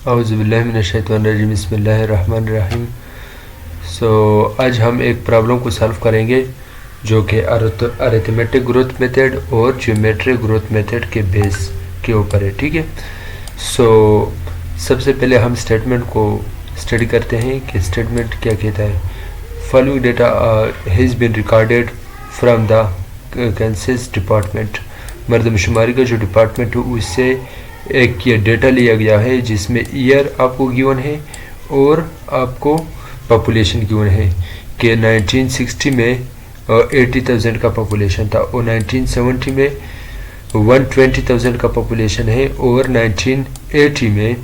औज़ुबिल्लाहि मिनश्शैतानिर्रजीम बिस्मिल्लाहिर्रहमानिर्रहीम। आज हम एक प्रॉब्लम को सॉल्व करेंगे जो कि अरिथमेटिक ग्रोथ मेथड और ज्योमेट्रिक ग्रोथ मेथड के बेस के ऊपर है। ठीक है। सबसे पहले हम स्टेटमेंट को स्टडी करते हैं कि स्टेटमेंट क्या कहता है। Following data has been recorded from the Kansas department. मरदमशुमारी का जो डिपार्टमेंट है उससे एक ये डेटा लिया गया है जिसमें ईयर आपको गिवन है और आपको पॉपुलेशन गिवन है कि 1960 में 80,000 का पॉपुलेशन था और 1970 में 120,000 का पॉपुलेशन है और 1980 में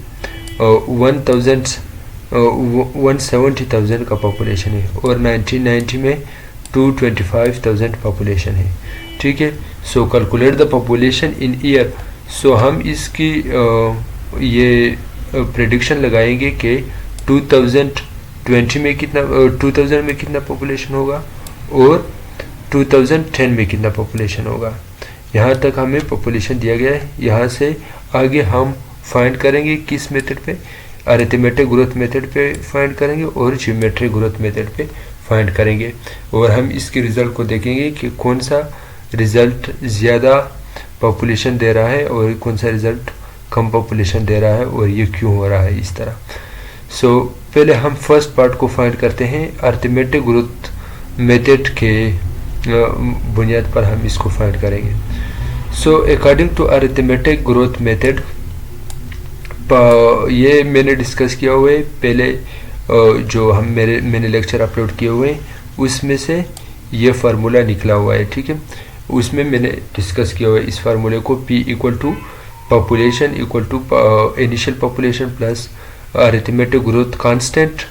170,000 का पॉपुलेशन है और 1990 में 225,000 पॉपुलेशन है। ठीक है। Calculate the population in year. हम इसकी ये प्रेडिक्शन लगाएंगे कि 2020 में कितना 2000 में कितना पॉपुलेशन होगा और 2010 में कितना पॉपुलेशन होगा। यहाँ तक हमें पॉपुलेशन दिया गया है। यहाँ से आगे हम फाइंड करेंगे किस मेथड पे, अरिथमेटिक ग्रोथ मेथड पे फाइंड करेंगे और ज्योमेट्रिक ग्रोथ मेथड पे फाइंड करेंगे और हम इसके रिज़ल्ट को देखेंगे कि कौन सा रिज़ल्ट ज़्यादा पॉपुलेशन दे रहा है और कौन सा रिज़ल्ट कम पॉपुलेशन दे रहा है और ये क्यों हो रहा है इस तरह। पहले हम फर्स्ट पार्ट को फाइंड करते हैं। अरिथमेटिक ग्रोथ मेथड के बुनियाद पर हम इसको फाइंड करेंगे। According to arithmetic growth method, ये मैंने डिस्कस किया हुआ है पहले, जो मैंने लेक्चर अपलोड किए हुए हैं उसमें से ये फार्मूला निकला हुआ है। ठीक है। उसमें मैंने डिस्कस किया हुआ है इस फार्मूले को, P equal to population equal to initial population plus arithmetic growth constant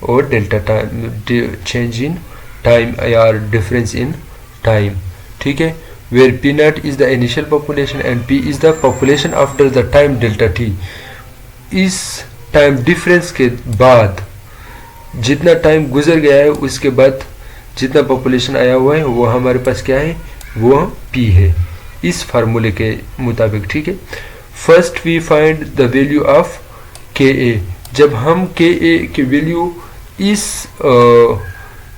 और delta time change in time या डिफरेंस इन टाइम। ठीक है। Where P naught is the initial population and P is the population after the time delta T। इस time difference के बाद जितना time गुजर गया है उसके बाद जितना पॉपुलेशन आया हुआ है वो हमारे पास क्या है, वो P है इस फार्मूले के मुताबिक। ठीक है। First we find the value of KA। जब हम KA की वैल्यू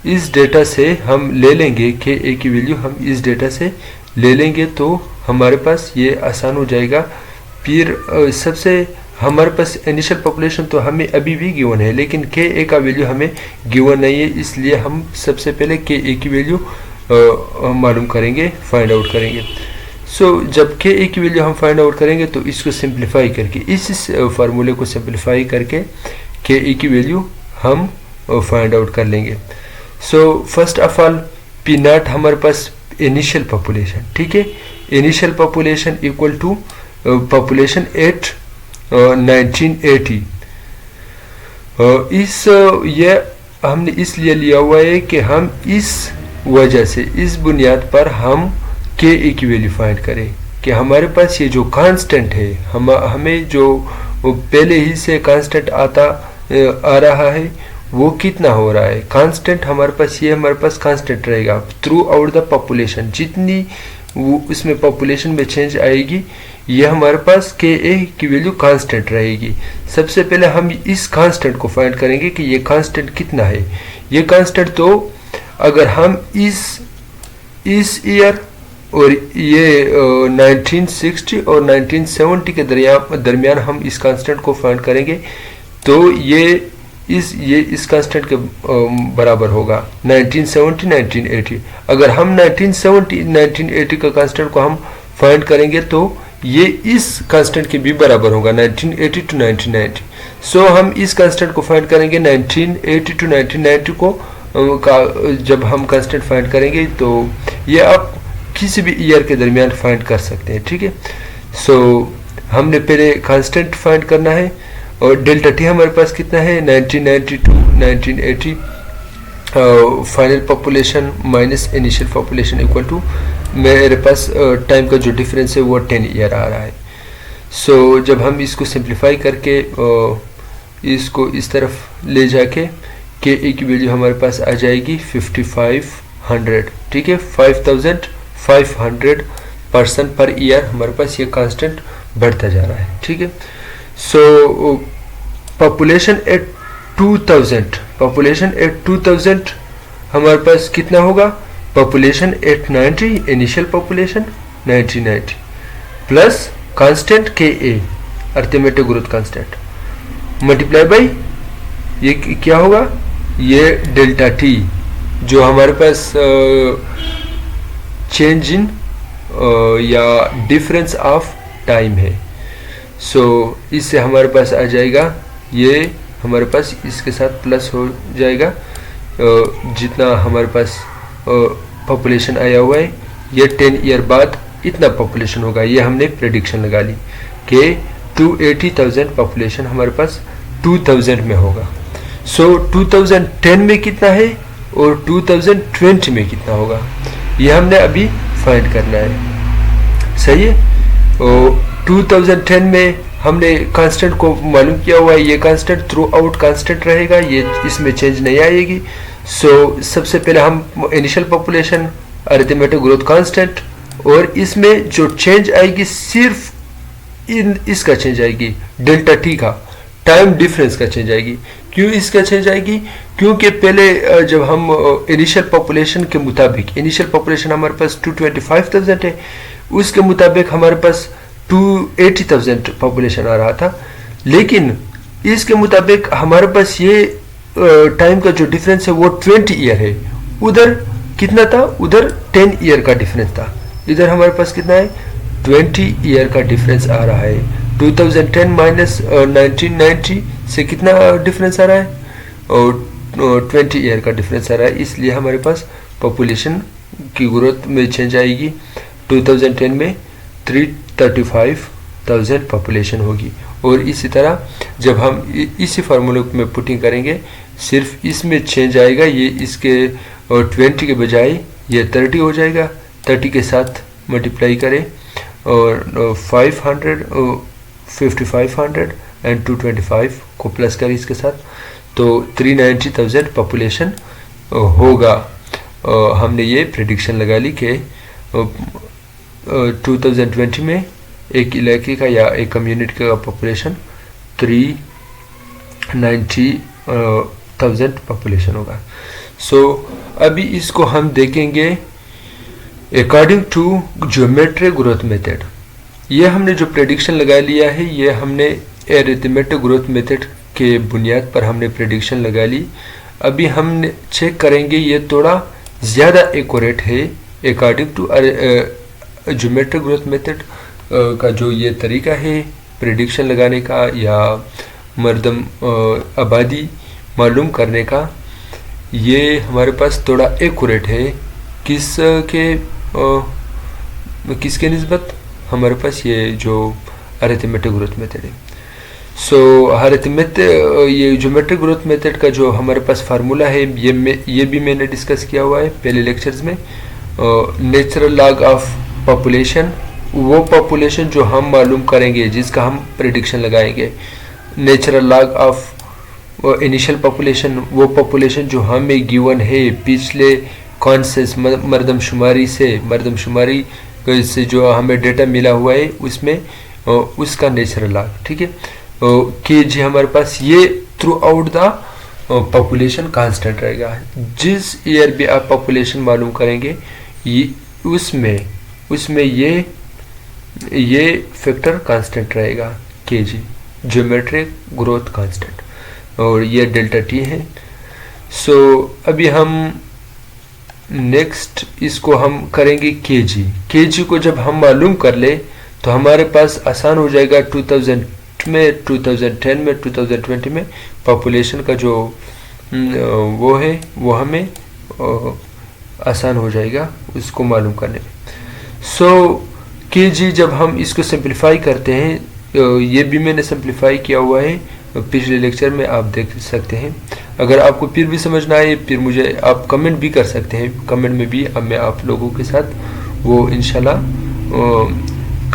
इस डेटा से हम ले लेंगे, KA की वैल्यू हम इस डेटा से ले लेंगे तो हमारे पास ये आसान हो जाएगा। फिर सबसे हमारे पास इनिशियल पॉपुलेशन तो हमें अभी भी गिवन है लेकिन KA का वैल्यू हमें गिवन नहीं है, इसलिए हम सबसे पहले KA की वैल्यू मालूम करेंगे, फाइंड आउट करेंगे। जब KA की वैल्यू हम फाइंड आउट करेंगे तो इसको सिंप्लीफाई करके, इस फार्मूले को सिंप्लीफाई करके KA की वैल्यू हम फाइंड आउट कर लेंगे। First of all P not हमारे पास इनिशियल पॉपुलेशन। ठीक है। Initial population equal to population at 1980। ये हमने इसलिए लिया हुआ है कि हम इस वजह से, इस बुनियाद पर हम KA की वैल्यू फाइंड करें कि हमारे पास ये जो कांस्टेंट है, हमें जो पहले ही से कांस्टेंट आ रहा है वो कितना हो रहा है। कांस्टेंट हमारे पास कांस्टेंट रहेगा थ्रू आउट द पॉपुलेशन। जितनी वो उसमें पॉपुलेशन में चेंज आएगी ये हमारे पास KA की वैल्यू कांस्टेंट रहेगी। सबसे पहले हम इस कांस्टेंट को फाइंड करेंगे कि ये कांस्टेंट कितना है। ये कांस्टेंट तो अगर हम इस ईयर और ये 1960 और 1970 के दरमियान हम इस कांस्टेंट को फाइंड करेंगे तो ये इस कांस्टेंट के बराबर होगा 1970 1980। अगर हम 1970 1980 का कांस्टेंट को हम फाइंड करेंगे तो ये इस कांस्टेंट के भी बराबर होगा 1980 टू 1990। हम इस कांस्टेंट को फाइंड करेंगे 1980 टू 1990 को जब हम कांस्टेंट फाइंड करेंगे तो ये आप किसी भी ईयर के दरमियान फाइंड कर सकते हैं। ठीक है। हमने पहले कांस्टेंट फाइंड करना है और डेल्टा T हमारे पास कितना है 1990 to 1980। Final population minus initial population equal to, मेरे पास टाइम का जो डिफरेंस है वो 10 ईयर आ रहा है। जब हम इसको सिंप्लीफाई करके इसको इस तरफ ले जाके KA की वैल्यू हमारे पास आ जाएगी 5500। ठीक है। 5500 पर्सन पर ईयर हमारे पास ये कांस्टेंट बढ़ता जा रहा है। ठीक है। पॉपुलेशन एट 2000 हमारे पास कितना होगा? Population at 90, initial population 90 plus constant K A, arithmetic growth constant, multiply by ये क्या होगा? ये डेल्टा टी जो हमारे पास चेंज इन या डिफरेंस ऑफ टाइम है। सो इससे हमारे पास आ जाएगा, ये हमारे पास इसके साथ प्लस हो जाएगा, जितना हमारे पास पॉपुलेशन आया हुआ है, ये 10 ईयर बाद इतना पॉपुलेशन होगा। ये हमने प्रेडिक्शन लगा ली कि 280,000 पॉपुलेशन हमारे पास 2000 में होगा। सो 2010 में कितना है और 2020 में कितना होगा, ये हमने अभी फाइंड करना है। सही है। और 2010 में हमने कांस्टेंट को मालूम किया हुआ है, ये कांस्टेंट थ्रू आउट कांस्टेंट रहेगा, ये इसमें चेंज नहीं आएगी। सो सबसे पहले हम initial population, arithmetic growth constant, और इसमें जो चेंज आएगी सिर्फ इसका चेंज आएगी, डेल्टा टी का, टाइम डिफरेंस का चेंज आएगी। क्यों इसका चेंज आएगी? क्योंकि पहले जब हम इनिशियल पॉपुलेशन के मुताबिक, इनिशियल पॉपुलेशन हमारे पास 225,000 है, उसके मुताबिक हमारे पास 280,000 पॉपुलेशन आ रहा था, लेकिन इसके मुताबिक हमारे पास ये टाइम का जो डिफरेंस है वो 20 ईयर है। उधर कितना था? उधर 10 ईयर का डिफरेंस था। इधर हमारे पास कितना है? 20 ईयर का डिफरेंस आ रहा है। 2010 माइनस 1990 से कितना डिफरेंस आ रहा है? और 20 ईयर का डिफरेंस आ रहा है। इसलिए हमारे पास पॉपुलेशन की ग्रोथ में चेंज आएगी। 2010 में 335,000 पॉपुलेशन होगी। और इसी तरह जब हम इसी फार्मूले में पुटिंग करेंगे, सिर्फ इसमें चेंज आएगा, ये इसके 20 के बजाय ये 30 हो जाएगा। 30 के साथ मल्टीप्लाई करें और 5500 एंड 225 को प्लस करें इसके साथ, तो 390,000 पॉपुलेशन होगा। हमने ये प्रेडिक्शन लगा ली कि 2020 में एक इलाके का या एक कम्युनिटी का पॉपुलेशन 390,000 पॉपुलेशन होगा। सो अभी इसको हम देखेंगे according to geometric growth method. ये हमने जो प्रेडिक्शन लगा लिया है, ये हमने अरिथमेटिक ग्रोथ मेथड के बुनियाद पर हमने प्रेडिक्शन लगा ली। अभी हम चेक करेंगे ये थोड़ा ज़्यादा एक्यूरेट है according to geometric growth method का जो ये तरीका है प्रेडिक्शन लगाने का या मर्दम आबादी मालूम करने का, ये हमारे पास थोड़ा एक्यूरेट है। किसके निस्बत? हमारे पास ये जो अरिथमेटिक ग्रोथ मेथड है। सो ये ज्योमेट्रिक ग्रोथ मेथड का जो हमारे पास फार्मूला है, ये भी मैंने डिस्कस किया हुआ है पहले लेक्चर्स में। नेचुरल लॉग ऑफ पॉपुलेशन, वो पॉपुलेशन जो हम मालूम करेंगे, जिसका हम प्रेडिक्शन लगाएंगे। Natural log of initial population, वो पॉपुलेशन जो हमें गिवन है पिछले कॉन्सेस मर्दमशुमारी से जो हमें डेटा मिला हुआ है, उसमें उसका नेचुरल लॉग, ठीक है। के जी हमारे पास ये through out the population constant रहेगा। जिस ईयर भी आप पॉपुलेशन मालूम करेंगे, उसमें ये फैक्टर कांस्टेंट रहेगा, के जी, ज्योमेट्रिक ग्रोथ कांस्टेंट, और ये डेल्टा टी है। सो अभी हम नेक्स्ट इसको हम करेंगे के जी को जब हम मालूम कर ले तो हमारे पास आसान हो जाएगा 2000 में, 2010 में, 2020 में पॉपुलेशन का जो वो है वो हमें आसान हो जाएगा उसको मालूम करने में। सो के जी जब हम इसको सिंप्लीफाई करते हैं, ये भी मैंने सिंप्लीफाई किया हुआ है पिछले लेक्चर में, आप देख सकते हैं। अगर आपको फिर भी समझ ना आए, फिर मुझे आप कमेंट भी कर सकते हैं। कमेंट में भी अब मैं आप लोगों के साथ वो इंशाल्लाह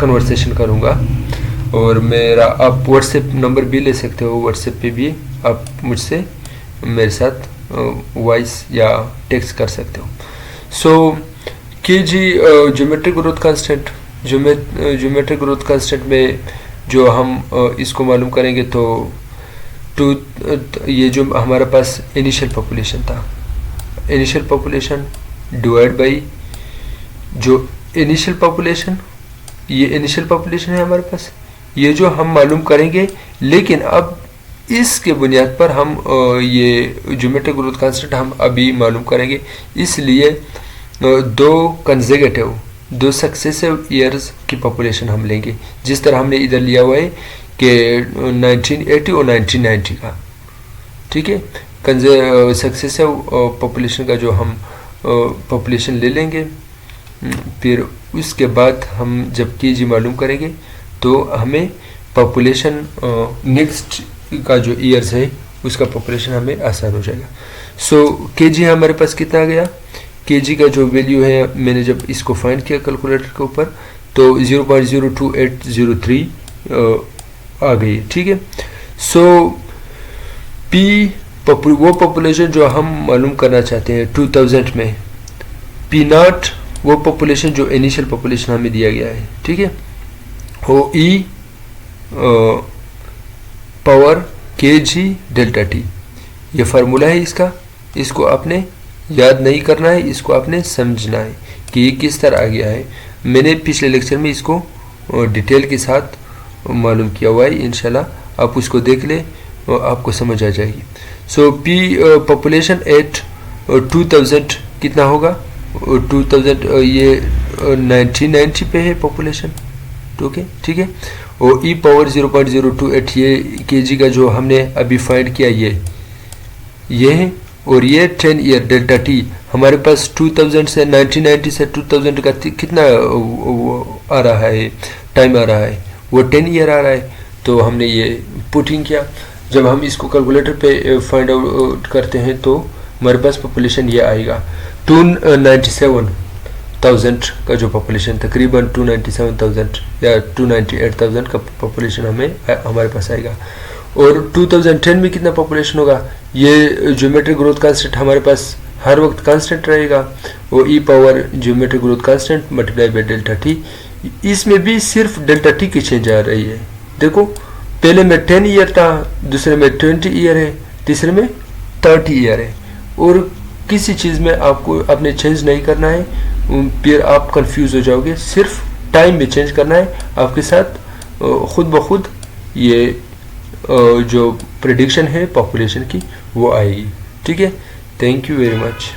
कन्वर्सेशन करूँगा। और मेरा आप व्हाट्सएप नंबर भी ले सकते हो, व्हाट्सएप पे भी आप मुझसे मेरे साथ वॉइस या टेक्स्ट कर सकते हो। सो के जी ज्योमेट्रिक ग्रोथ कांस्टेंट में जो हम इसको मालूम करेंगे तो टू, ये जो हमारे पास इनिशियल पॉपुलेशन था, इनिशियल पॉपुलेशन डिवाइड बाई जो इनिशियल पॉपुलेशन, ये इनिशियल पॉपुलेशन है हमारे पास, ये जो हम मालूम करेंगे। लेकिन अब इसके बुनियाद पर हम ये ज्योमेट्रिक ग्रोथ कांस्टेंट हम अभी मालूम करेंगे। इसलिए दो कंसेक्यूटिव, दो सक्सेसिव ईयर्स की पॉपुलेशन हम लेंगे, जिस तरह हमने इधर लिया हुआ है कि 1980 और 1990 का, ठीक है। सक्सेसिव पॉपुलेशन का जो हम पॉपुलेशन ले लेंगे, फिर उसके बाद हम जब केजी मालूम करेंगे तो हमें पॉपुलेशन नेक्स्ट का जो ईयर्स है उसका पॉपुलेशन हमें आसान हो जाएगा। सो केजी हमारे पास कितना आ गया, केजी का जो वैल्यू है, मैंने जब इसको फाइंड किया कैलकुलेटर के ऊपर तो 0.02803 आ गई, ठीक है। सो पी वो पॉपुलेशन जो हम मालूम करना चाहते हैं 2000 में, पी नॉट वो पॉपुलेशन जो इनिशियल पॉपुलेशन हमें दिया गया है, ठीक है, वो ई पावर के जी डेल्टा टी, ये फार्मूला है इसका। इसको आपने याद नहीं करना है, इसको आपने समझना है कि ये किस तरह आ गया है। मैंने पिछले लेक्चर में इसको डिटेल के साथ मालूम किया हुआ है, इंशाल्लाह आप उसको देख ले आपको समझ आ जाएगी। सो पी पॉपुलेशन एट 2000 कितना होगा, 2000 ये 1990 पे है पॉपुलेशन, ठीक है। और ई पावर 0.028 ये केजी का जो हमने अभी फाइंड किया ये है। और ये 10 ईयर डेल्टा टी हमारे पास 2000 से 1990 से 2000 का कितना आ रहा है, टाइम आ रहा है, वो 10 ईयर आ रहा है। तो हमने ये पुटिंग किया, जब हम इसको कैलकुलेटर पे फाइंड आउट करते हैं तो हमारे पास पॉपुलेशन ये आएगा 297,000 का जो पॉपुलेशन, तकरीबन 297,000 या 298,000 का पॉपुलेशन हमारे पास आएगा। और 2010 में कितना पॉपुलेशन होगा, ये ज्योमेट्रिक ग्रोथ कांस्टेंट हमारे पास हर वक्त कांस्टेंट रहेगा, वो e power geometric growth constant multiply by delta T. इसमें भी सिर्फ डेल्टा टी की चेंज आ रही है। देखो पहले में 10 ईयर था, दूसरे में 20 ईयर है, तीसरे में 30 ईयर है, और किसी चीज़ में आपको अपने चेंज नहीं करना है, फिर आप कंफ्यूज हो जाओगे। सिर्फ टाइम में चेंज करना है, आपके साथ खुद ब खुद ये जो प्रेडिक्शन है पॉपुलेशन की वो आएगी, ठीक है। Thank you very much.